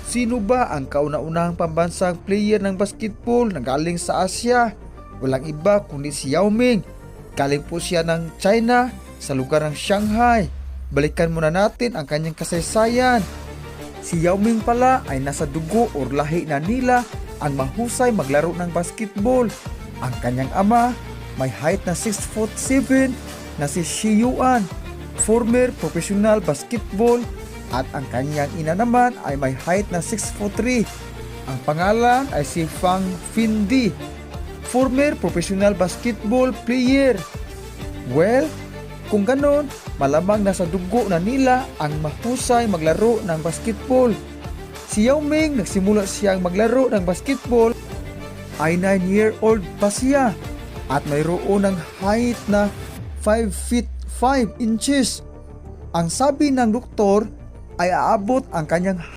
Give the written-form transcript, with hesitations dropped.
Sino ba ang kauna-unahang pambansang player ng basketball na galing sa Asya? Walang iba kundi si Yao Ming. Galing po siya ng China sa lugar ng Shanghai. Balikan muna natin ang kanyang kasaysayan. Si Yao Ming pala ay nasa dugo o lahi na nila ang mahusay maglaro ng basketball. Ang kanyang ama may height na 6'7" na si Shi Yuan, former professional basketball, at ang kanyang ina naman ay may height na 6'3". Ang pangalan ay si Fang Findi, former professional basketball player. Well, kung ganon, malamang nasa dugo na nila ang mahusay maglaro ng basketball. Si Yao Ming nagsimula siyang maglaro ng basketball ay 9-year-old pa siya at mayroon ng height na 5'5". Ang sabi ng doktor ay aabot ang kanyang